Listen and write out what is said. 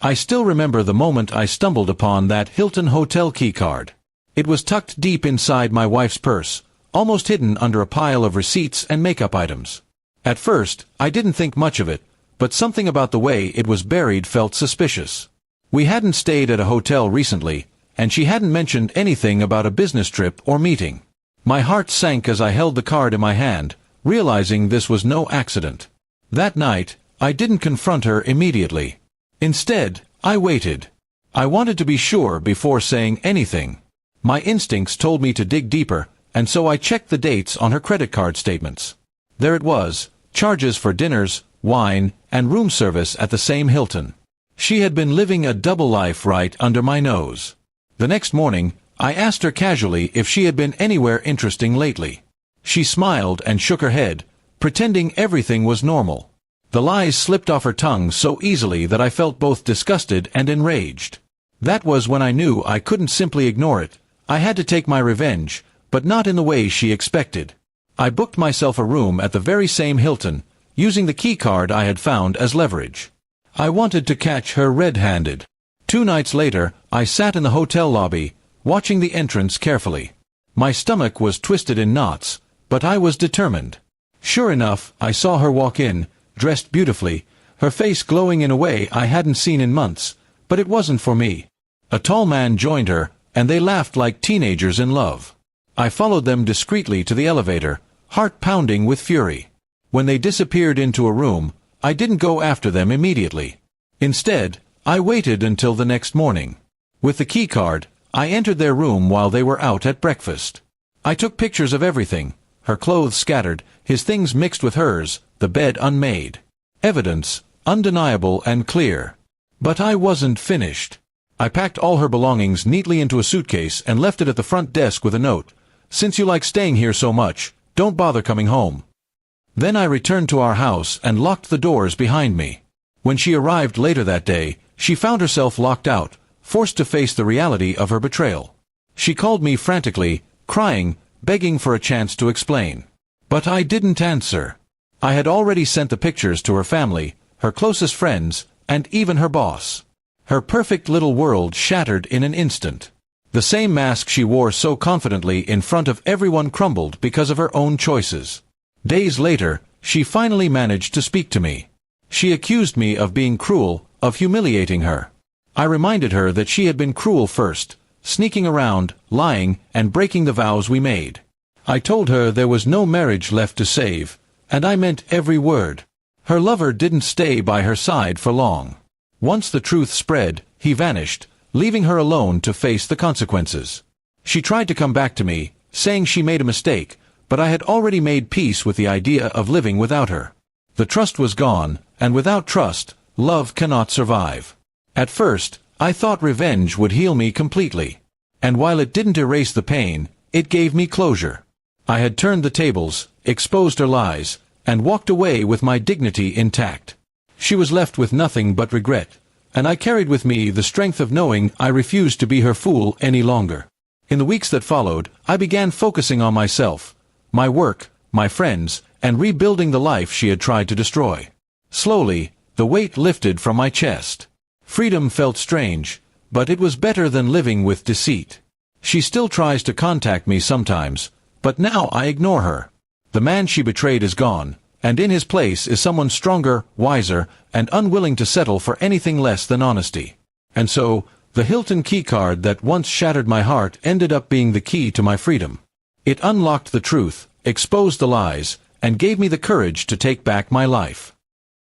I still remember the moment I stumbled upon that Hilton hotel keycard. It was tucked deep inside my wife's purse, almost hidden under a pile of receipts and makeup items. At first, I didn't think much of it, but something about the way it was buried felt suspicious. We hadn't stayed at a hotel recently, and she hadn't mentioned anything about a business trip or meeting. My heart sank as I held the card in my hand, realizing this was no accident. That night, I didn't confront her immediately. Instead, I waited. I wanted to be sure before saying anything. My instincts told me to dig deeper, and so I checked the dates on her credit card statements. There it was, charges for dinners, wine, and room service at the same Hilton. She had been living a double life right under my nose. The next morning, I asked her casually if she had been anywhere interesting lately. She smiled and shook her head, pretending everything was normal. The lies slipped off her tongue so easily that I felt both disgusted and enraged. That was when I knew I couldn't simply ignore it. I had to take my revenge, but not in the way she expected. I booked myself a room at the very same Hilton, using the keycard I had found as leverage. I wanted to catch her red-handed. 2 nights later, I sat in the hotel lobby, watching the entrance carefully. My stomach was twisted in knots, but I was determined. Sure enough, I saw her walk in, dressed beautifully, her face glowing in a way I hadn't seen in months, but it wasn't for me. A tall man joined her, and they laughed like teenagers in love. I followed them discreetly to the elevator, heart pounding with fury. When they disappeared into a room, I didn't go after them immediately. Instead, I waited until the next morning. With the keycard, I entered their room while they were out at breakfast. I took pictures of everything, her clothes scattered, his things mixed with hers, the bed unmade. Evidence, undeniable and clear. But I wasn't finished. I packed all her belongings neatly into a suitcase and left it at the front desk with a note. "Since you like staying here so much, don't bother coming home." Then I returned to our house and locked the doors behind me. When she arrived later that day, she found herself locked out, forced to face the reality of her betrayal. She called me frantically, crying, begging for a chance to explain. But I didn't answer. I had already sent the pictures to her family, her closest friends, and even her boss. Her perfect little world shattered in an instant. The same mask she wore so confidently in front of everyone crumbled because of her own choices. Days later, she finally managed to speak to me. She accused me of being cruel, of humiliating her. I reminded her that she had been cruel first, sneaking around, lying, and breaking the vows we made. I told her there was no marriage left to save, and I meant every word. Her lover didn't stay by her side for long. Once the truth spread, he vanished, leaving her alone to face the consequences. She tried to come back to me, saying she made a mistake, but I had already made peace with the idea of living without her. The trust was gone, and without trust, love cannot survive. At first, I thought revenge would heal me completely. And while it didn't erase the pain, it gave me closure. I had turned the tables, exposed her lies, and walked away with my dignity intact. She was left with nothing but regret, and I carried with me the strength of knowing I refused to be her fool any longer. In the weeks that followed, I began focusing on myself, my work, my friends, and rebuilding the life she had tried to destroy. Slowly, the weight lifted from my chest. Freedom felt strange, but it was better than living with deceit. She still tries to contact me sometimes, but now I ignore her. The man she betrayed is gone, and in his place is someone stronger, wiser, and unwilling to settle for anything less than honesty. And so, the Hilton keycard that once shattered my heart ended up being the key to my freedom. It unlocked the truth, exposed the lies, and gave me the courage to take back my life.